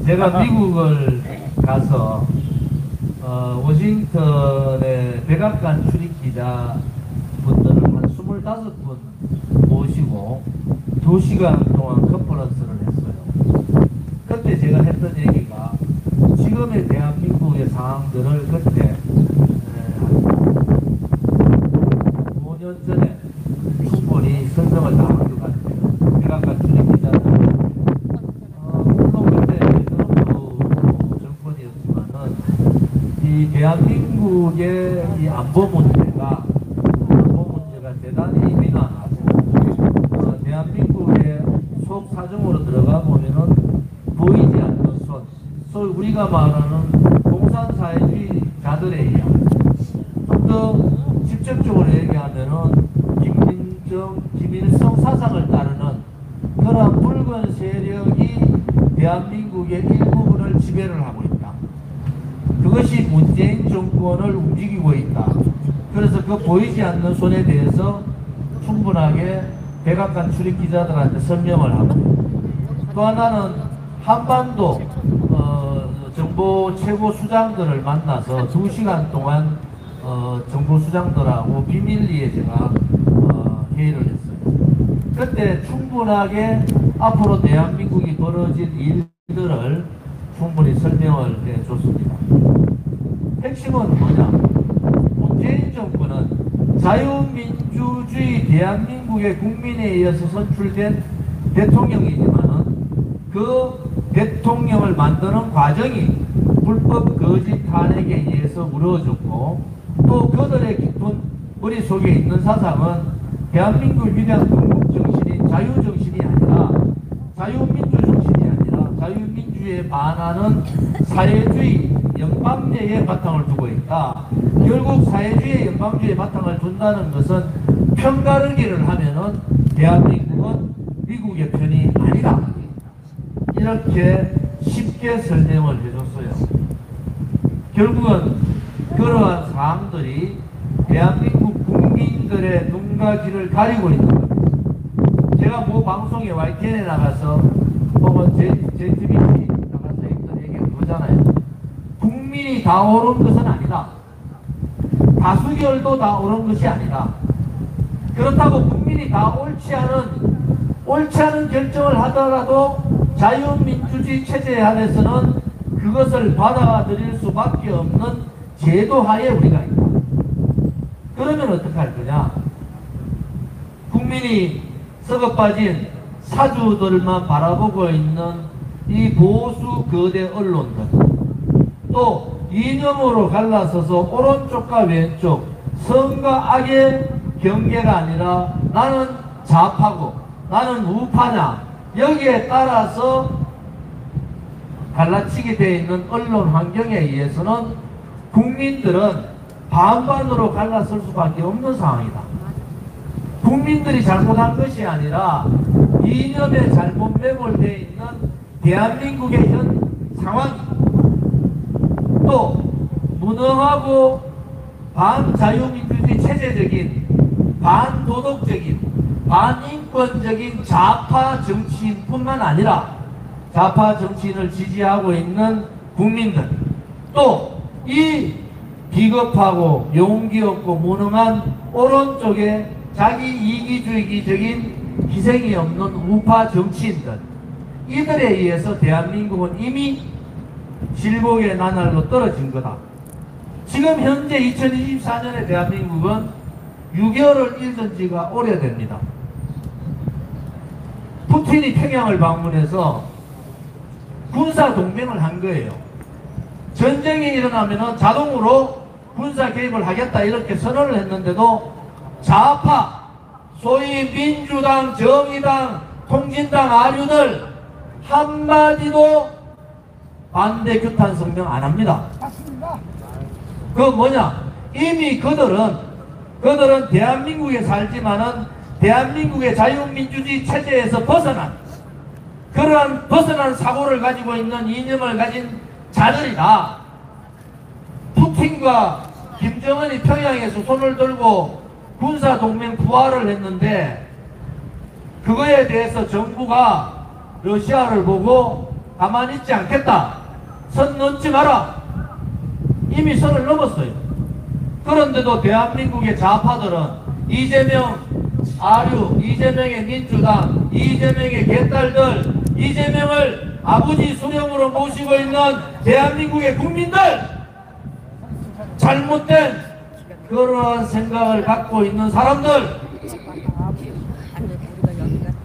제가 미국을 가서 워싱턴의 백악관 출입기자 분들을 한 25분 모시고 2시간 동안 컨퍼런스를 했어요. 그때 제가 했던 얘기가 지금의 대한민국의 상황들을 그때 5년 전에 충분히 설명을 다 한 것 같아요. 백악관 출입기자들 물론 그때 트럼프 정권이었지만은 이 대한민국의 이 안보 문제가 대단히 민감하고 대한민국의 속 사정으로 들어가 보면은 보이지 않는 손, 소위 우리가 말하는 공산사회주의자들에 의한 좀 더 직접적으로 얘기하면은 김일성 사상을 따르는 그런 붉은 세력이 대한민국의 일부분을 지배를 하고 있다. 그것이 문재인 정권을 움직이고 있다. 그래서 그 보이지 않는 손에 대해서 충분하게 백악관 출입 기자들한테 설명을 하고, 또 하나는 한반도 정보 최고 수장들을 만나서 2시간 동안 정보 수장들하고 비밀리에 제가 회의를 했어요. 그때 충분하게 앞으로 대한민국이 벌어질 일들을 충분히 설명을 해줬습니다. 핵심은 뭐냐? 문재인 정권은 자유민주주의 대한민국의 국민에 의해서 선출된 대통령이지만은 그 대통령을 만드는 과정이 불법 거짓 탄핵에 의해서 무너졌고, 또 그들의 깊은 머릿속에 있는 사상은 대한민국 위대한 건국 정신인 자유정신이 아니라 자유민주 정신이 아니라 자유민주에 반하는 사회주의 연방제의 바탕을 두고 있다. 결국 사회주의 연방주의 바탕을 둔다는 것은 편가르기를 하면은 대한민국은 미국의 편이 아니다. 이렇게 쉽게 설명을 해줬어요. 결국은 그러한 사항들이 대한민국 국민들의 눈과 귀를 가리고 있는 겁니다. 제가 뭐 방송에 YTN에 나가서 혹은 JTBC 나가서 했던 얘기가 그거잖아요. 국민이 다 옳은 것은 아니다. 다수결도 다 옳은 것이 아니다. 그렇다고 국민이 다 옳지 않은 결정을 하더라도 자유민주주의 체제 안에서는 그것을 받아들일 수밖에 없는 제도 하에 우리가 있다. 그러면 어떻게 할 거냐? 국민이 썩어 빠진 사주들만 바라보고 있는 이 보수 거대 언론들, 또 이념으로 갈라서서 오른쪽과 왼쪽, 선과 악의 경계가 아니라 나는 좌파고 나는 우파냐, 여기에 따라서 갈라치게 되어 있는 언론 환경에 의해서는 국민들은 반반으로 갈라설 수밖에 없는 상황이다. 국민들이 잘못한 것이 아니라 이념에 잘못 매몰되어 있는 대한민국의 현 상황이, 또 무능하고 반자유민주주의 체제적인 반도덕적인 반인권적인 좌파 정치인뿐만 아니라 좌파 정치인을 지지하고 있는 국민들, 또 이 비겁하고 용기 없고 무능한 오른쪽에 자기 이기주의적인 희생이 없는 우파 정치인들, 이들에 의해서 대한민국은 이미 질곡의 나날로 떨어진 거다. 지금 현재 2024년의 대한민국은 6개월을 잃은 지가 오래됩니다. 푸틴이 평양을 방문해서 군사 동맹을 한 거예요. 전쟁이 일어나면은 자동으로 군사 개입을 하겠다 이렇게 선언을 했는데도 좌파, 소위 민주당, 정의당, 통진당 아류들 한마디도 반대 규탄 성명 안 합니다. 그 뭐냐? 이미 그들은 대한민국에 살지만은 대한민국의 자유민주주의 체제에서 그러한 벗어난 사고를 가지고 있는 이념을 가진 자들이다. 푸틴과 김정은이 평양에서 손을 들고 군사동맹 부활을 했는데, 그거에 대해서 정부가 러시아를 보고 가만히 있지 않겠다. 선 넘지 마라. 이미 선을 넘었어요. 그런데도 대한민국의 좌파들은 이재명 아류, 이재명의 민주당, 이재명의 개딸들, 이재명을 아버지 수령으로 모시고 있는 대한민국의 국민들, 잘못된 그러한 생각을 갖고 있는 사람들,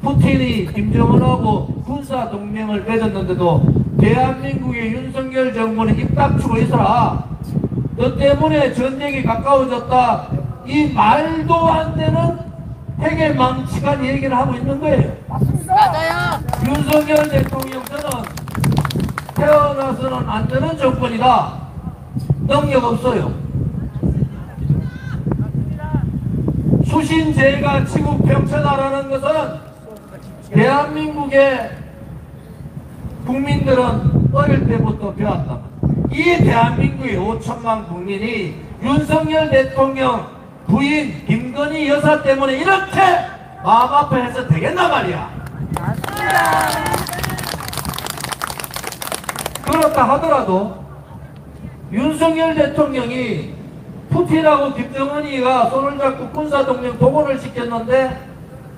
푸틴이 김정은하고 군사동맹을 맺었는데도 대한민국의 윤석열 정부는 입 닥치고 있어라. 너 때문에 전쟁이 가까워졌다. 이 말도 안 되는 핵의 망치간 얘기를 하고 있는 거예요. 맞아요. 윤석열 대통령처는 태어나서는 안 되는 정권이다. 능력 없어요. 수신제가 치국 평천하라는 것은 대한민국의 국민들은 어릴 때부터 배웠다. 이 대한민국의 5천만 국민이 윤석열 대통령 부인 김건희 여사 때문에 이렇게 마음 아파해서 되겠나 말이야. 그렇다 하더라도 윤석열 대통령이 푸틴하고 김정은이가 손을 잡고 군사동맹 복원을 시켰는데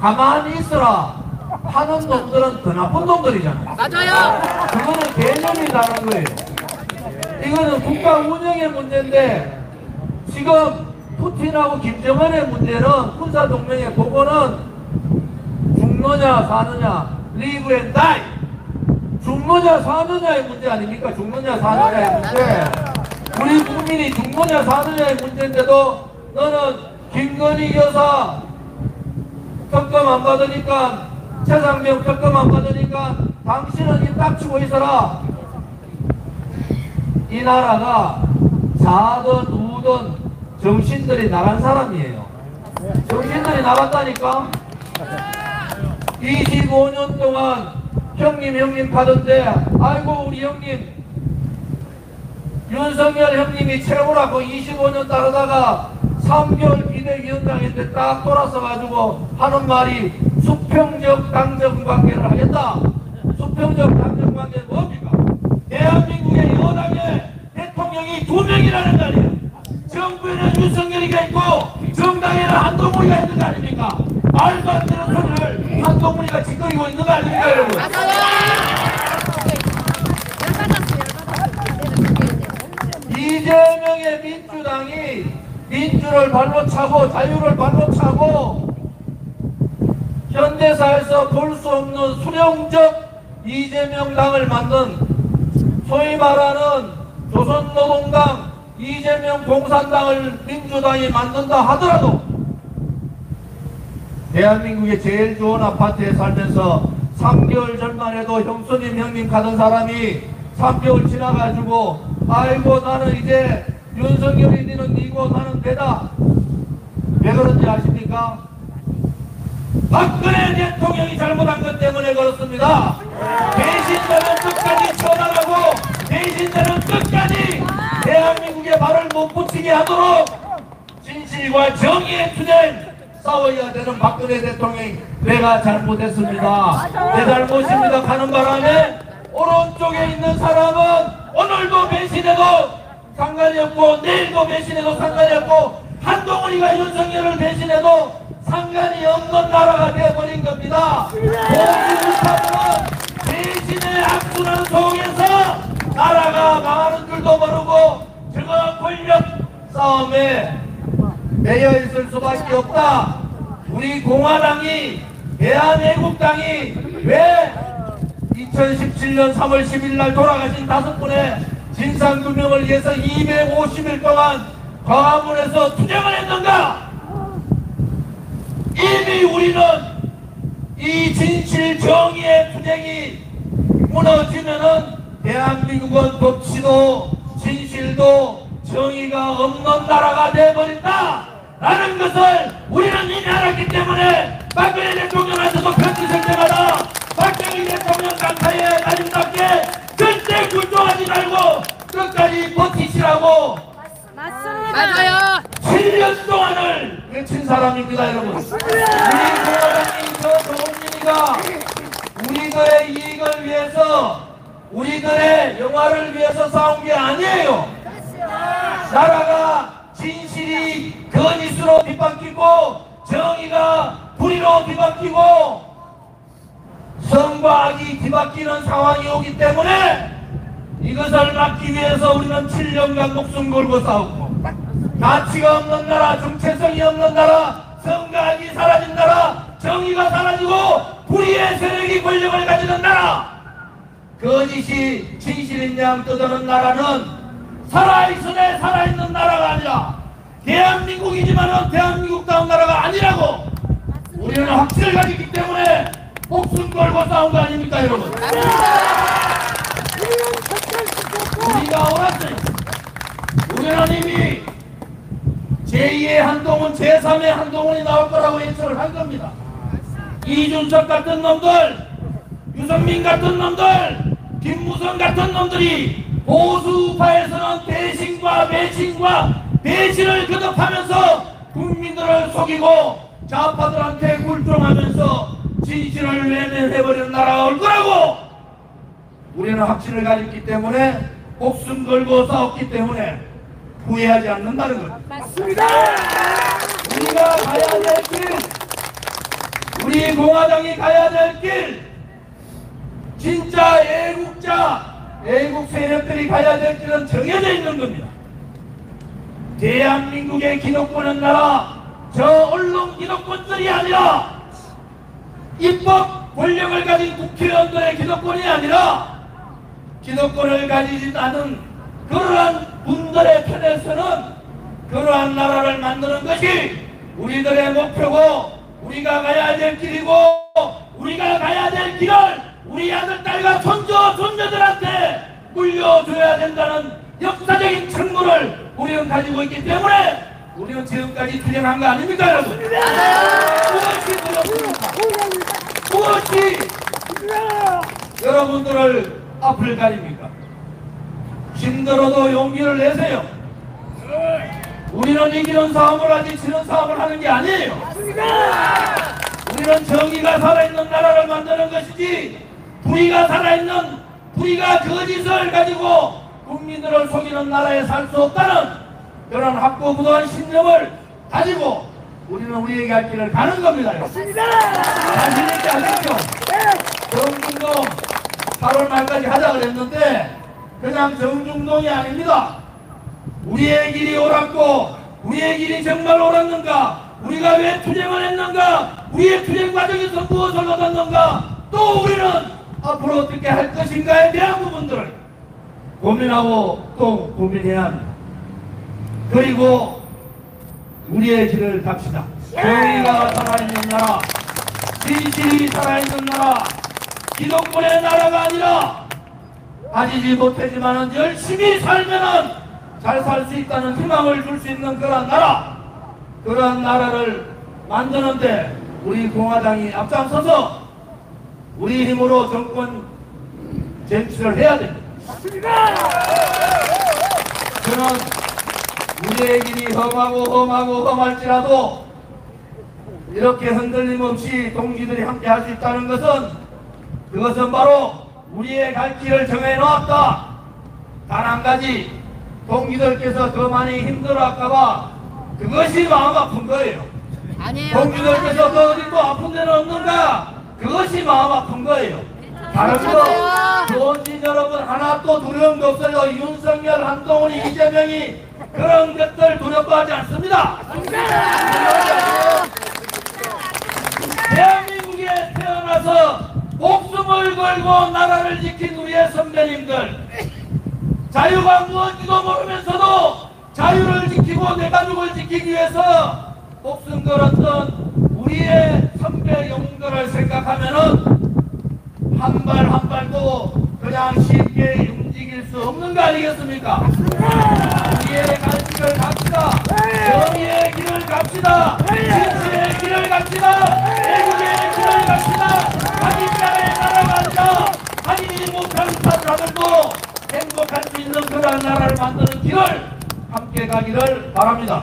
가만히 있어라 하는 놈들은 더 나쁜 놈들이잖아. 맞아요. 그거는 개념이 다른 거예요. 이거는 국가 운영의 문제인데 지금 푸틴하고 김정은의 문제는 군사동맹의 복원은 죽느냐 사느냐 리브 앤 다이, 죽느냐 사느냐의 문제 아닙니까? 죽느냐 사느냐의 문제. 우리 국민이 죽느냐 사느냐의 문제인데도 너는 김건희 여사 특검 안 받으니까, 최상병 특검 안 받으니까 당신은 입 닥치고 있어라. 이 나라가 자든 우든 정신들이 나간 사람이에요. 정신들이 나갔다니까. 25년 동안 형님 하던데, 아이고 우리 형님 윤석열 형님이 최고라고 25년 따르다가 3개월 비대위원장인데 딱 돌아서 가지고 하는 말이 수평적 당정관계를 하겠다. 수평적 당정관계는 뭡니까? 대한민국의 여당의 대통령이 2명이라는 거 아니에요. 정부에는 윤석열이가 있고 정당에는 한동훈이가 있는 거 아닙니까? 말도 안 되는 소리를 한동훈이가 짓거리고 있는 거 아닙니까 여러분? 이재명의 민주당이 민주를 발로 차고 자유를 발로 차고 현대사에서 볼 수 없는 수령적 이재명 당을 만든, 소위 말하는 조선노동당 이재명 공산당을 민주당이 만든다 하더라도 대한민국의 제일 좋은 아파트에 살면서 3개월 전만 해도 형수님 형님 가던 사람이 3개월 지나가지고 아이고 나는 이제 윤석열이 니는 니고 나는 내다. 왜 그런지 아십니까? 박근혜 대통령이 잘못한 것 때문에 그렇습니다. 배신자는 끝까지 쳐나가고 배신자는 끝까지 대한민국의 발을 못 붙이게 하도록 진실과 정의의 투쟁 싸워야 되는 박근혜 대통령이 내가 잘못했습니다. 내 잘못입니다 하는 바람에 오른쪽에 있는 사람은 오늘도 배신해도 상관이 없고 내일도 배신해도 상관이 없고 한동훈이가 윤석열을 배신해도 상관이 없는 나라가 되어버린 겁니다. 보수주파들은 배신의 악순환 속에서 나라가 망하는 줄도 모르고 저거 권력 싸움에 매여 있을 수밖에 없다. 우리 공화당이, 대한애국당이 왜 2017년 3월 10일 날 돌아가신 5분의 진상규명을 위해서 250일 동안 광화문에서 투쟁을 했는가? 이미 우리는 이 진실 정의의 투쟁이 무너지면은 대한민국은 법치도 진실도 정의가 없는 나라가 되어버린다 라는 것을 우리는 이미 알았기 때문에 박근혜 대통령한테도 편지 쓸 때마다 박정희 대통령 강타에 아름답게 절대 굴종하지 말고 끝까지 버티시라고 맞아요. 7년 동안을 외친 사람입니다 여러분. 우리 공화당이 저 좋은 일이가 우리들의 이익을 위해서 우리들의 영화를 위해서 싸운 게 아니에요. 나라가 진실이 거짓으로 뒤바뀌고 정의가 불의로 뒤바뀌고 성과 악이 뒤바뀌는 상황이 오기 때문에 이것을 막기 위해서 우리는 7년간 목숨 걸고 싸웠고, 가치가 없는 나라, 정체성이 없는 나라, 성과 악이 사라진 나라, 정의가 사라지고 불의의 세력이 권력을 가지는 나라, 거짓이 진실인 양 떠드는 나라는 살아있으네 살아있는 나라가 아니라 대한민국이지만은 대한민국다운 나라가 아니라고 우리는 확신을 가지기 때문에 목숨 걸고 싸운 거 아닙니까, 여러분? 우리가 옳았어요. 우리는 이미 제2의 한동훈, 제3의 한동훈이 나올 거라고 예측을 한 겁니다. 이준석 같은 놈들, 유승민 같은 놈들, 김무성 같은 놈들이 보수파에서는 배신과 매신과 배신을 거듭하면서 국민들을 속이고 좌파들한테 굴종하면서 진실을 외면해버리는 나라가 올 거라고 우리는 확신을 가졌기 때문에 목숨 걸고 싸웠기 때문에 후회하지 않는다는 것. 맞습니다. 우리가 가야 될 길, 우리 공화당이 가야 될 길, 진짜 애국 세력들이 가야 될 길은 정해져 있는 겁니다. 대한민국의 기득권은 나라, 저 언론 기득권들이 아니라 입법 권력을 가진 국회의원들의 기득권이 아니라 기득권을 가지지 않은 그러한 분들의 편에서는 그러한 나라를 만드는 것이 우리들의 목표고 우리가 가야 될 길이고 우리가 가야 될 길을 우리 아들, 딸과 손자들한테 물려줘야 된다는 역사적인 책무를 우리는 가지고 있기 때문에 우리는 지금까지 투쟁한 거 아닙니까, 여러분? 무엇이 두렵습니까? 무엇이 여러분들을 앞을 가립니까? 힘들어도 용기를 내세요. 우리는 이기는 싸움을 하지 지는 싸움을 하는 게 아니에요. 우리는 정의가 살아있는 나라를 만드는 것이지 불의가 살아있는, 불의가 거짓을 가지고 국민들을 속이는 나라에 살 수 없다는 그런 확고부도한 신념을 가지고 우리는 우리에게 갈 길을 가는 겁니다. 자신 있게 하십시오. 정중동 8월 말까지 하자 그랬는데 그냥 정중동이 아닙니다. 우리의 길이 옳았고 우리의 길이 정말 옳았는가, 우리가 왜 투쟁을 했는가, 우리의 투쟁 과정에서 무엇을 얻었는가, 또 우리는 앞으로 어떻게 할 것인가에 대한 부분들을 고민하고 또 고민해야 합니다. 그리고 우리의 길을 갑시다. 정의가 살아있는 나라, 진실이 살아있는 나라, 기독권의 나라가 아니라 가지지 못하지만은 열심히 살면은 잘 살 수 있다는 희망을 줄 수 있는 그런 나라, 그런 나라를 만드는데 우리 공화당이 앞장서서 우리 힘으로 정권 쟁취를 해야 됩니다. 저는 우리의 길이 험하고 험할지라도 이렇게 흔들림 없이 동지들이 함께 할 수 있다는 것은 그것은 바로 우리의 갈 길을 정해 놓았다. 단 한 가지, 동지들께서 더 많이 힘들어할까봐 그것이 마음 아픈 거예요. 아니에요. 동지들께서 더 어디 또 아픈 데는 없는가? 그것이 마음 아픈 거예요. 다른 거, 동지 여러분 하나 또 두려운 거 없어요. 윤석열, 한동훈, 이재명이 그런 것들 두렵워하지 않습니다. 대한민국에 태어나서 목숨을 걸고 나라를 지킨 우리의 선배님들, 자유가 무엇인지도 모르면서도 자유를 지키고 내 가족을 지키기 위해서 목숨 걸었던 우리의 선배 영웅들을 생각하면은 한 발 한 발도 그냥 쉽게 움직일 수 없는 거 아니겠습니까? 우리의 갈 길을 갑시다. 정의의 길을 갑시다. 진실의 길을 갑시다. 애국의 길을 갑시다. 자기 나라의 나라가 아니라 자기 못하는 사람들도 행복할 수 있는 그런 나라를 만드는 길을 함께 가기를 바랍니다.